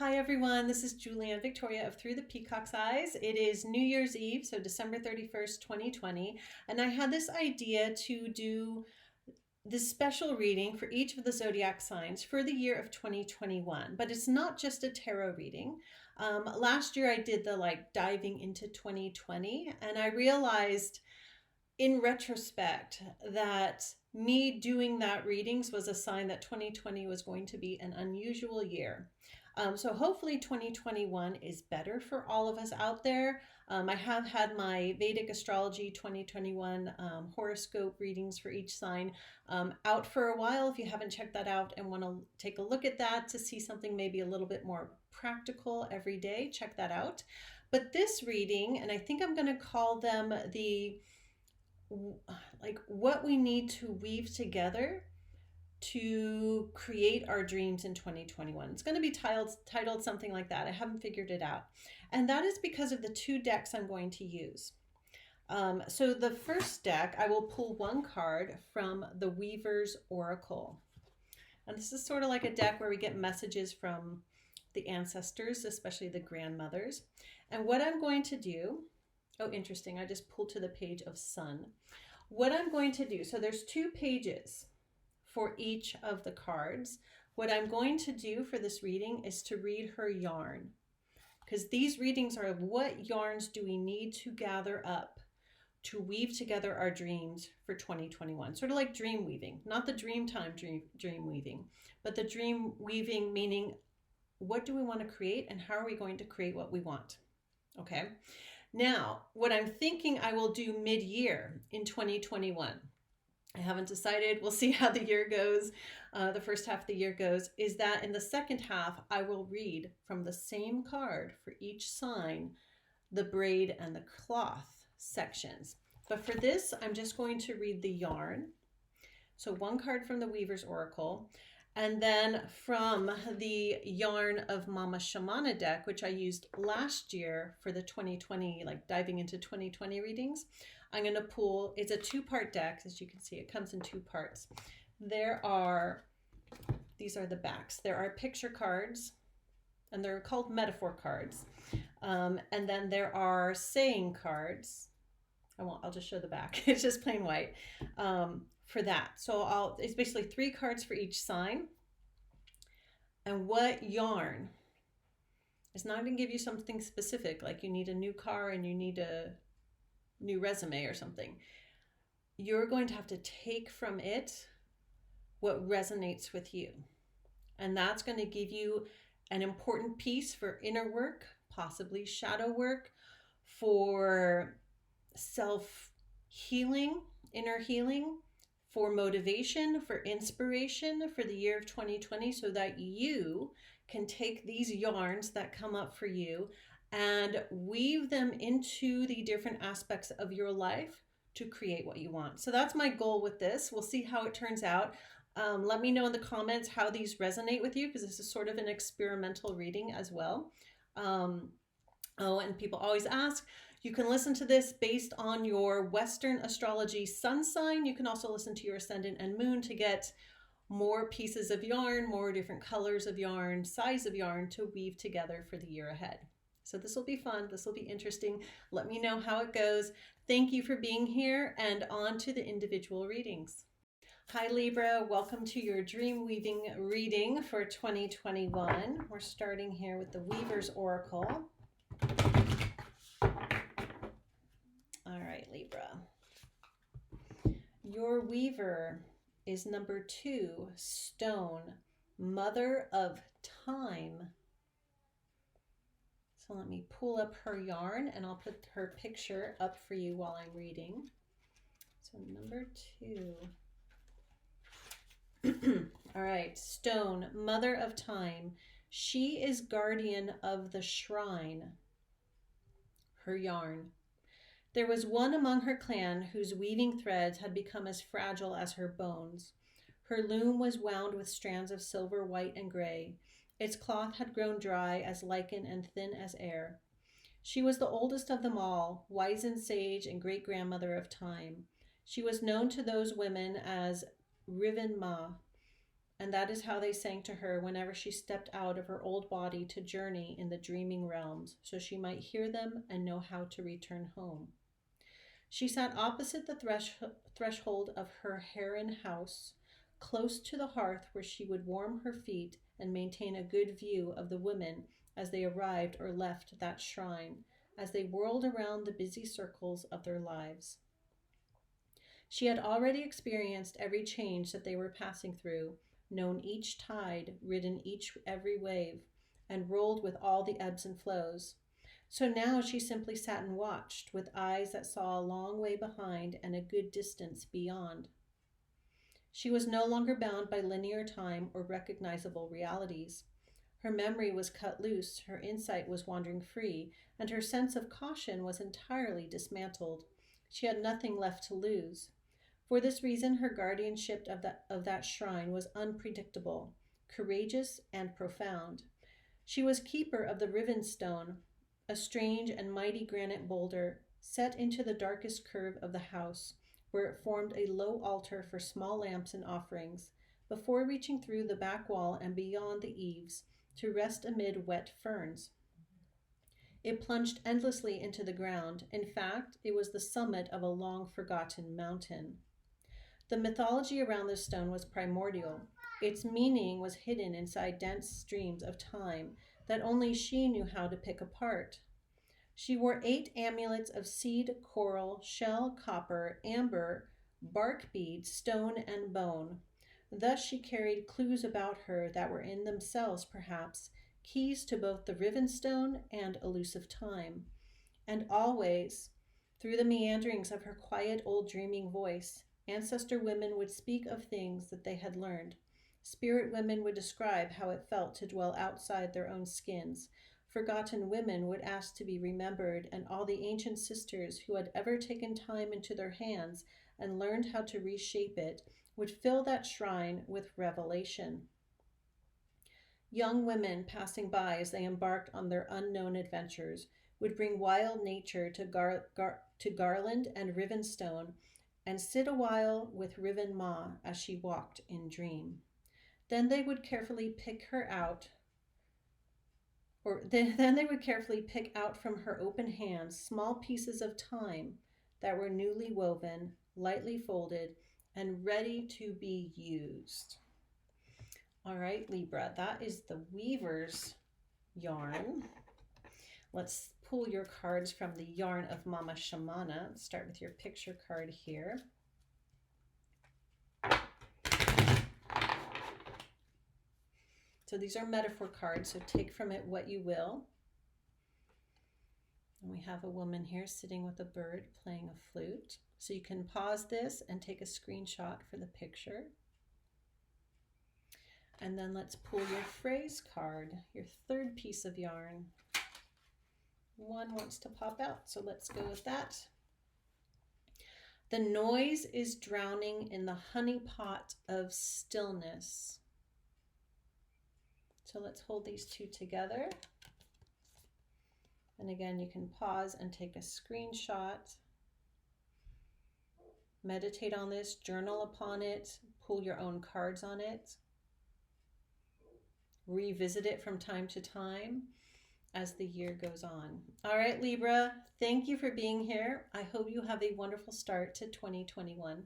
Hi everyone, this is Julianne Victoria of Through the Peacock's Eyes. It is New Year's Eve, so December 31st, 2020, and I had this idea to do this special reading for each of the zodiac signs for the year of 2021. But it's not just a tarot reading. Last year I did the diving into 2020, and I realized in retrospect that me doing that readings was a sign that 2020 was going to be an unusual year. So hopefully 2021 is better for all of us out there. I have had my Vedic Astrology 2021 horoscope readings for each sign out for a while. If you haven't checked that out and want to take a look at that to see something maybe a little bit more practical every day, check that out. But this reading, and I think I'm going to call them what we need to weave together to create our dreams in 2021. It's going to be titled something like that. I haven't figured it out. And that is because of the two decks I'm going to use. So the first deck, I will pull one card from the Weaver's Oracle. And this is sort of like a deck where we get messages from the ancestors, especially the grandmothers. And what I'm going to do, oh, interesting, I just pulled to the page of Sun. What I'm going to do, so there's two pages for each of the cards. What I'm going to do for this reading is to read her yarn, because these readings are of what yarns do we need to gather up to weave together our dreams for 2021. Sort of like dream weaving, not the dream time dream weaving, but the dream weaving meaning what do we want to create and how are we going to create what we want? Okay. Now, what I'm thinking I will do mid-year in 2021, I haven't decided. We'll see how the year goes. The first half of the year goes, is that in the second half, I will read from the same card for each sign, the braid and the cloth sections. But for this, I'm just going to read the yarn. So one card from the Weaver's Oracle, and then from the Yarn of Mama Shamana deck, which I used last year for the 2020, diving into 2020 readings. I'm going to pull, it's a two-part deck, as you can see, it comes in two parts. These are the backs. There are picture cards, and they're called metaphor cards. And then there are saying cards. I'll just show the back. It's just plain white for that. So it's basically 3 cards for each sign. And what yarn? It's not going to give you something specific, like you need a new car and you need a new resume or something. You're going to have to take from it what resonates with you. And that's going to give you an important piece for inner work, possibly shadow work, for self-healing, inner healing, for motivation, for inspiration for the year of 2020, so that you can take these yarns that come up for you and weave them into the different aspects of your life to create what you want. So that's my goal with this. We'll see how it turns out. Let me know in the comments how these resonate with you, because this is sort of an experimental reading as well. And people always ask, you can listen to this based on your Western astrology sun sign. You can also listen to your ascendant and moon to get more pieces of yarn, more different colors of yarn, size of yarn to weave together for the year ahead. So this will be fun. This will be interesting. Let me know how it goes. Thank you for being here, and on to the individual readings. Hi Libra, welcome to your dream weaving reading for 2021. We're starting here with the Weaver's Oracle. All right, Libra. Your weaver is number 2, Stone, Mother of Time. So let me pull up her yarn and I'll put her picture up for you while I'm reading. So number 2. All right, Stone, Mother of Time. She is guardian of the shrine. Her yarn. There was one among her clan whose weaving threads had become as fragile as her bones. Her loom was wound with strands of silver, white, and gray. Its cloth had grown dry as lichen and thin as air. She was the oldest of them all, wizened sage and great-grandmother of time. She was known to those women as Riven Ma, And that is how they sang to her whenever she stepped out of her old body to journey in the dreaming realms, so she might hear them and know how to return home. She sat opposite the threshold of her heron house, close to the hearth where she would warm her feet and maintain a good view of the women as they arrived or left that shrine, as they whirled around the busy circles of their lives. She had already experienced every change that they were passing through, known each tide, ridden every wave, and rolled with all the ebbs and flows. So now she simply sat and watched, with eyes that saw a long way behind and a good distance beyond. She was no longer bound by linear time or recognizable realities. Her memory was cut loose, her insight was wandering free, and her sense of caution was entirely dismantled. She had nothing left to lose. For this reason, her guardianship of that shrine was unpredictable, courageous, and profound. She was keeper of the Riven Stone, a strange and mighty granite boulder set into the darkest curve of the house, where it formed a low altar for small lamps and offerings, before reaching through the back wall and beyond the eaves to rest amid wet ferns. It plunged endlessly into the ground. In fact, it was the summit of a long-forgotten mountain. The mythology around this stone was primordial. Its meaning was hidden inside dense streams of time that only she knew how to pick apart. She wore 8 amulets of seed, coral, shell, copper, amber, bark beads, stone, and bone. Thus she carried clues about her that were in themselves, perhaps, keys to both the Riven Stone and elusive time. And always, through the meanderings of her quiet old dreaming voice, ancestor women would speak of things that they had learned. Spirit women would describe how it felt to dwell outside their own skins. Forgotten women would ask to be remembered, and all the ancient sisters who had ever taken time into their hands and learned how to reshape it would fill that shrine with revelation. Young women passing by as they embarked on their unknown adventures would bring wild nature to Garland and Riven Stone and sit a while with Riven Ma as she walked in dream. Then they would carefully pick from her open hands small pieces of time that were newly woven, lightly folded, and ready to be used. All right, Libra, that is the Weaver's yarn. Let's pull your cards from the Yarn of Mama Shamana. Let's start with your picture card here. So these are metaphor cards, so take from it what you will. And we have a woman here sitting with a bird playing a flute. So you can pause this and take a screenshot for the picture. And then let's pull your phrase card, your third piece of yarn. One wants to pop out, so let's go with that. The noise is drowning in the honeypot of stillness. So let's hold these two together. And again, you can pause and take a screenshot. Meditate on this, journal upon it, pull your own cards on it. Revisit it from time to time as the year goes on. All right, Libra, thank you for being here. I hope you have a wonderful start to 2021.